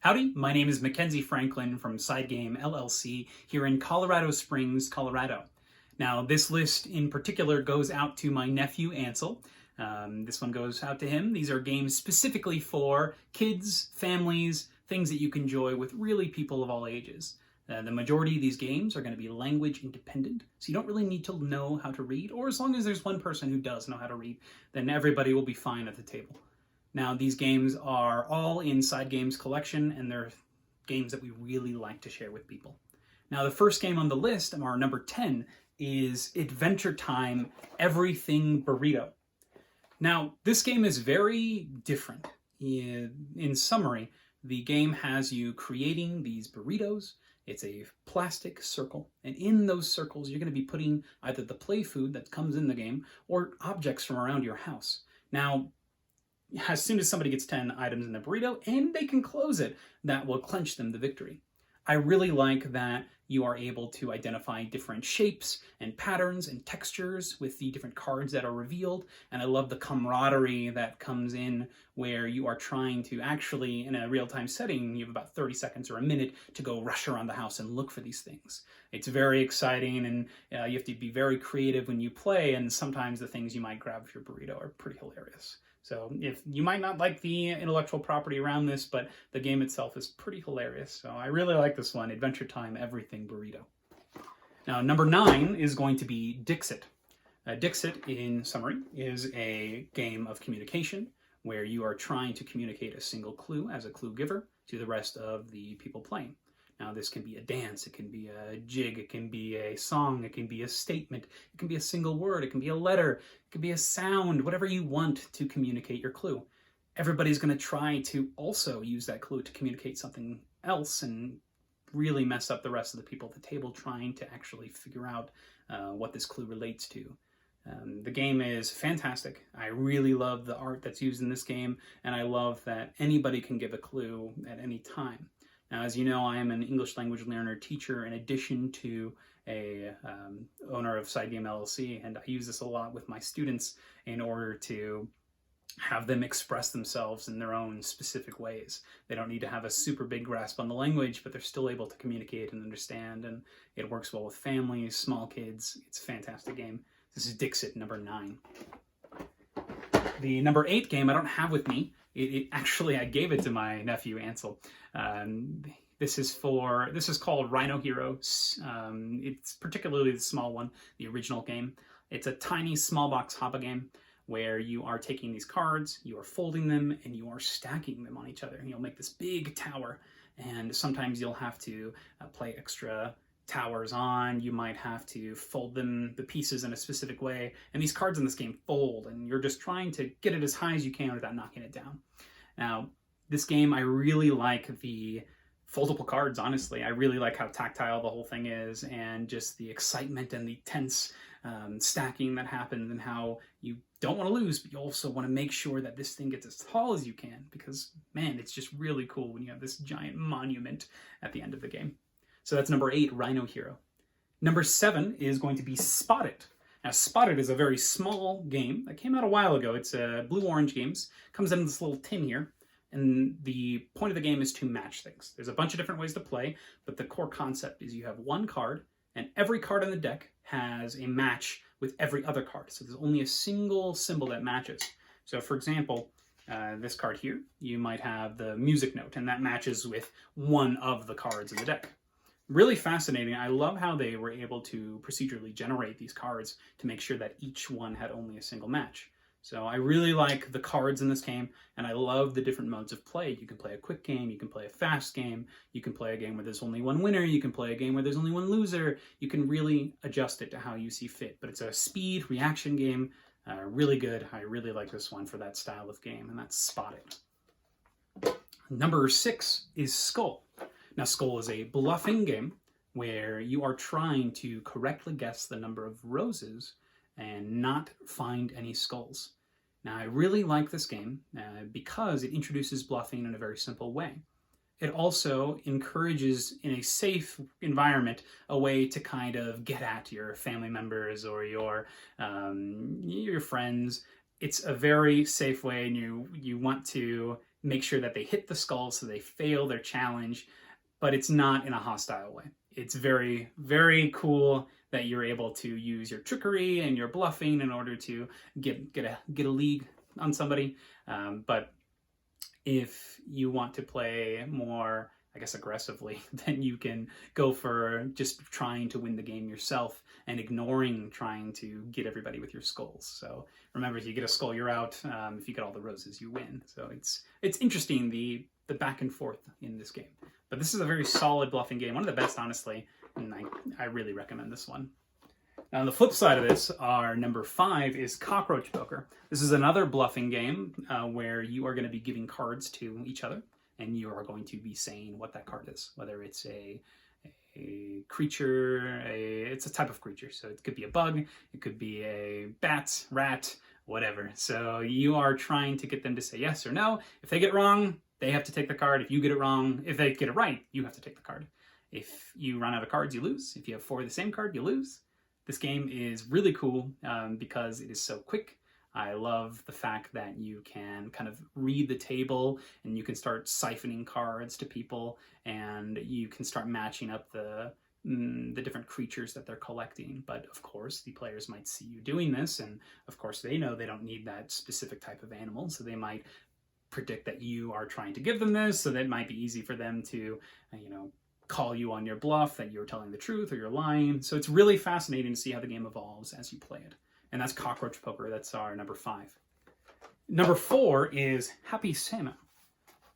Howdy, my name is Mackenzie Franklin from SideGame LLC here in Colorado Springs, Colorado. Now, this list in particular goes out to my nephew Ansel. This one goes out to him. These are games specifically for kids, families, things that you can enjoy with really people of all ages. The majority of these games are going to be language independent, so you don't really need to know how to read, or as long as there's one person who does know how to read, then everybody will be fine at the table. Now, these games are all in SideGame's collection, and they're games that we really like to share with people. Now, the first game on the list, our number 10, is Adventure Time Everything Burrito. Now, this game is very different. In summary, the game has you creating these burritos. It's a plastic circle, and in those circles, you're going to be putting either the play food that comes in the game or objects from around your house. Now, as soon as somebody gets 10 items in the burrito and they can close it, that will clinch them the victory. I really like that you are able to identify different shapes and patterns and textures with the different cards that are revealed, and I love the camaraderie that comes in where you are trying to actually, in a real-time setting, you have about 30 seconds or a minute to go rush around the house and look for these things. It's very exciting, and you have to be very creative when you play, and sometimes the things you might grab for your burrito are pretty hilarious. So if you might not like the intellectual property around this, but the game itself is pretty hilarious. So I really like this one, Adventure Time Everything Burrito. Now, number 9 is going to be Dixit. Dixit, in summary, is a game of communication where you are trying to communicate a single clue as a clue giver to the rest of the people playing. Now, this can be a dance, it can be a jig, it can be a song, it can be a statement, it can be a single word, it can be a letter, it can be a sound, whatever you want to communicate your clue. Everybody's going to try to also use that clue to communicate something else and really mess up the rest of the people at the table trying to actually figure out what this clue relates to. The game is fantastic. I really love the art that's used in this game, and I love that anybody can give a clue at any time. Now, as you know, I am an English language learner teacher in addition to a owner of SideGame LLC, and I use this a lot with my students in order to have them express themselves in their own specific ways. They don't need to have a super big grasp on the language, but they're still able to communicate and understand, and it works well with families, small kids. It's a fantastic game. This is Dixit, number 9. The number 8 game I don't have with me. Actually, I gave it to my nephew Ansel. This is called Rhino Heroes. It's particularly the small one, the original game. It's a tiny small box hoppa game where you are taking these cards, you are folding them, and you are stacking them on each other. And you'll make this big tower, and sometimes you'll have to play extra towers on. You might have to fold the pieces in a specific way, and these cards in this game fold, and you're just trying to get it as high as you can without knocking it down. Now, this game, I really like the foldable cards, honestly. I really like how tactile the whole thing is, and just the excitement and the tense stacking that happens, and how you don't want to lose, but you also want to make sure that this thing gets as tall as you can, because, man, it's just really cool when you have this giant monument at the end of the game. So that's number 8, Rhino Hero. Number 7 is going to be Spot It. Now, Spot It is a very small game that came out a while ago. It's Blue-Orange Games. Comes in this little tin here. And the point of the game is to match things. There's a bunch of different ways to play, but the core concept is you have one card, and every card on the deck has a match with every other card. So there's only a single symbol that matches. So, for example, this card here, you might have the music note, and that matches with one of the cards in the deck. Really fascinating. I love how they were able to procedurally generate these cards to make sure that each one had only a single match. So I really like the cards in this game, and I love the different modes of play. You can play a quick game, you can play a fast game, you can play a game where there's only one winner, you can play a game where there's only one loser. You can really adjust it to how you see fit. But it's a speed reaction game, really good. I really like this one for that style of game, and that's Spot It. Number 6 is Skull. Now, Skull is a bluffing game where you are trying to correctly guess the number of roses and not find any skulls. Now, I really like this game because it introduces bluffing in a very simple way. It also encourages, in a safe environment, a way to kind of get at your family members or your friends. It's a very safe way, and you want to make sure that they hit the skull so they fail their challenge, but it's not in a hostile way. It's very, very cool that you're able to use your trickery and your bluffing in order to get a lead on somebody. But if you want to play more, I guess, aggressively, then you can go for just trying to win the game yourself and ignoring trying to get everybody with your skulls. So remember, if you get a skull, you're out. If you get all the roses, you win. So it's interesting, the back and forth in this game. But this is a very solid bluffing game, one of the best, honestly, and I really recommend this one. Now, on the flip side of this, our number 5 is Cockroach Poker. This is another bluffing game where you are going to be giving cards to each other, and you are going to be saying what that card is, whether it's a creature, it's a type of creature. So it could be a bug, it could be a bat, rat, whatever. So you are trying to get them to say yes or no. If they get it wrong, they have to take the card. If you get it wrong, if they get it right, you have to take the card. If you run out of cards, you lose. If you have 4 of the same card, you lose. This game is really cool because it is so quick. I love the fact that you can kind of read the table and you can start siphoning cards to people, and you can start matching up the different creatures that they're collecting. But of course, the players might see you doing this, and of course they know they don't need that specific type of animal, so they might predict that you are trying to give them this, so that might be easy for them to, call you on your bluff, that you're telling the truth or you're lying. So it's really fascinating to see how the game evolves as you play it. And that's Cockroach Poker. That's our number 5. Number 4 is Happy Salmon.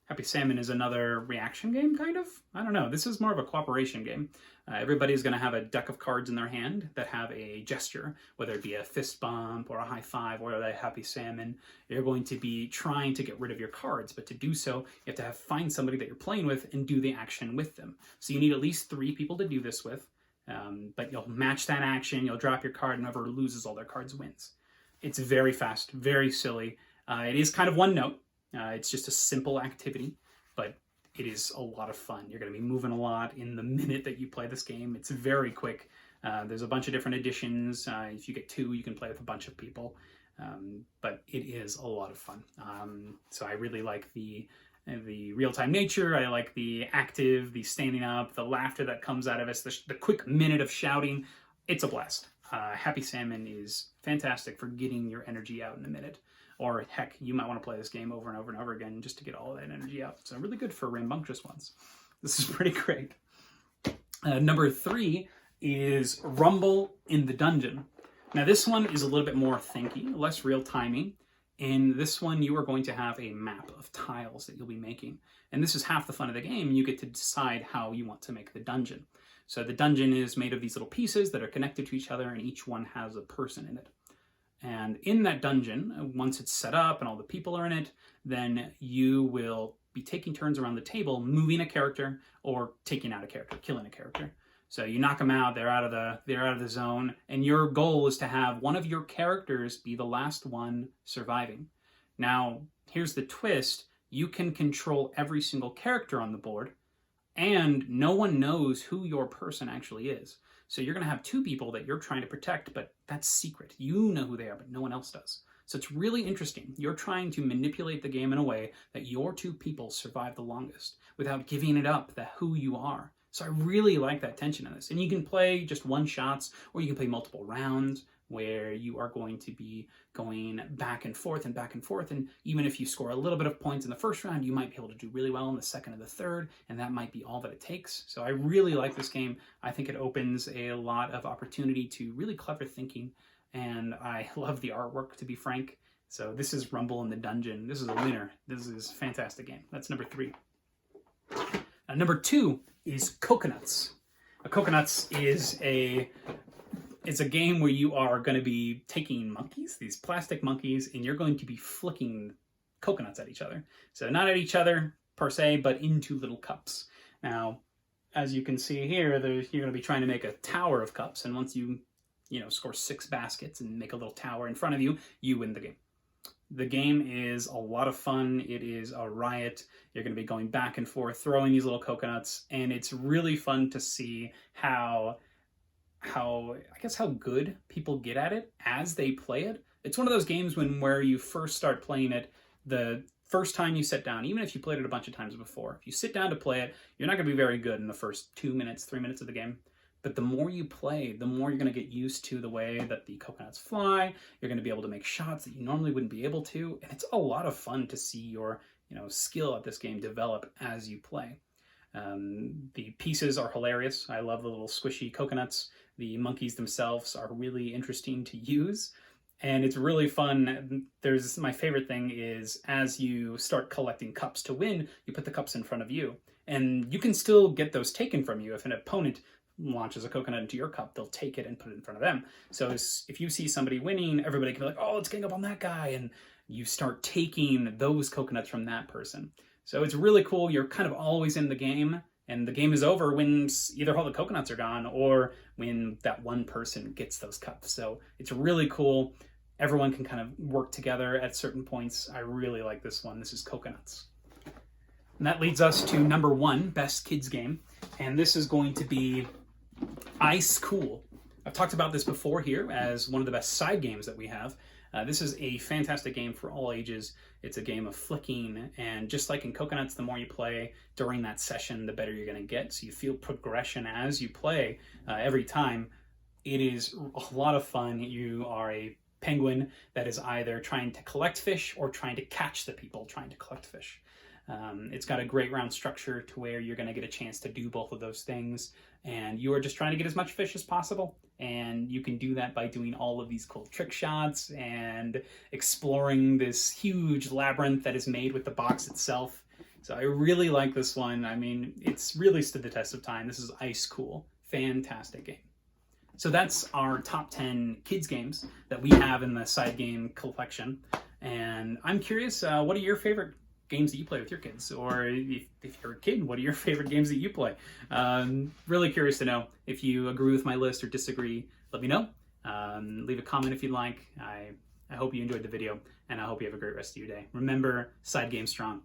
Happy Salmon is another reaction game, kind of. I don't know. This is more of a cooperation game. Everybody's going to have a deck of cards in their hand that have a gesture, whether it be a fist bump or a high five or a Happy Salmon. You're going to be trying to get rid of your cards, but to do so, you have to find somebody that you're playing with and do the action with them. So you need at least 3 people to do this with. But you'll match that action, you'll drop your card, and whoever loses all their cards wins. It's very fast, very silly. It is kind of one note. It's just a simple activity, but it is a lot of fun. You're going to be moving a lot in the minute that you play this game. It's very quick. There's a bunch of different editions. If you get 2, you can play with a bunch of people. But it is a lot of fun. So I really like the real-time nature. I like the active, the standing up, the laughter that comes out of us, the quick minute of shouting. It's a blast. Happy Salmon is fantastic for getting your energy out in a minute. Or heck, you might want to play this game over and over and over again just to get all of that energy out. So really good for rambunctious ones. This is pretty great. Number 3 is Rumble in the Dungeon. Now this one is a little bit more thinky, less real timing. In this one, you are going to have a map of tiles that you'll be making. And this is half the fun of the game. You get to decide how you want to make the dungeon. So the dungeon is made of these little pieces that are connected to each other, and each one has a person in it. And in that dungeon, once it's set up and all the people are in it, then you will be taking turns around the table, moving a character or taking out a character, killing a character. So you knock them out, they're out of the zone, and your goal is to have one of your characters be the last one surviving. Now, here's the twist. You can control every single character on the board, and no one knows who your person actually is. So you're going to have 2 people that you're trying to protect, but that's secret. You know who they are, but no one else does. So it's really interesting. You're trying to manipulate the game in a way that your 2 people survive the longest without giving it up, who you are. So I really like that tension in this. And you can play just one shots, or you can play multiple rounds where you are going to be going back and forth. And even if you score a little bit of points in the first round, you might be able to do really well in the second and the third, and that might be all that it takes. So I really like this game. I think it opens a lot of opportunity to really clever thinking, and I love the artwork, to be frank. So this is Rumble in the Dungeon. This is a winner. This is a fantastic game. That's number 3. Number 2 is Coconuts. Coconuts is a game where you are going to be taking monkeys, these plastic monkeys, and you're going to be flicking coconuts at each other. So not at each other per se, but into little cups. Now, as you can see here, you're going to be trying to make a tower of cups, and once you score 6 baskets and make a little tower in front of you, you win the game. The game is a lot of fun. It is a riot. You're going to be going back and forth, throwing these little coconuts, and it's really fun to see how good people get at it as they play it. It's one of those games where you first start playing it, the first time you sit down, even if you played it a bunch of times before, if you sit down to play it, you're not going to be very good in the first 2 minutes, 3 minutes of the game. But the more you play, the more you're going to get used to the way that the coconuts fly. You're going to be able to make shots that you normally wouldn't be able to. And it's a lot of fun to see your skill at this game develop as you play. The pieces are hilarious. I love the little squishy coconuts. The monkeys themselves are really interesting to use. And it's really fun. My favorite thing is as you start collecting cups to win, you put the cups in front of you. And you can still get those taken from you. If an opponent launches a coconut into your cup, they'll take it and put it in front of them. So if you see somebody winning, everybody can be like, oh, let's gang up on that guy. And you start taking those coconuts from that person. So it's really cool. You're kind of always in the game, and the game is over when either all the coconuts are gone or when that one person gets those cups. So it's really cool. Everyone can kind of work together at certain points. I really like this one. This is Coconuts. And that leads us to number 1, best kids game. And this is going to be Ice Cool. I've talked about this before here as one of the best side games that we have. This is a fantastic game for all ages. It's a game of flicking, and just like in Coconuts, the more you play during that session, the better you're going to get. So you feel progression as you play every time. It is a lot of fun. You are a penguin that is either trying to collect fish or trying to catch the people trying to collect fish. It's got a great round structure to where you're going to get a chance to do both of those things, and you are just trying to get as much fish as possible, and you can do that by doing all of these cool trick shots and exploring this huge labyrinth that is made with the box itself. So I really like this one. I mean, it's really stood the test of time. This is Ice Cool. Fantastic game. So that's our top 10 kids games that we have in the Side Game collection, and I'm curious, what are your favorite games that you play with your kids? Or if you're a kid, what are your favorite games that you play? Really curious to know. If you agree with my list or disagree, let me know. Leave a comment if you'd like. I hope you enjoyed the video, and I hope you have a great rest of your day. Remember, Side Game strong.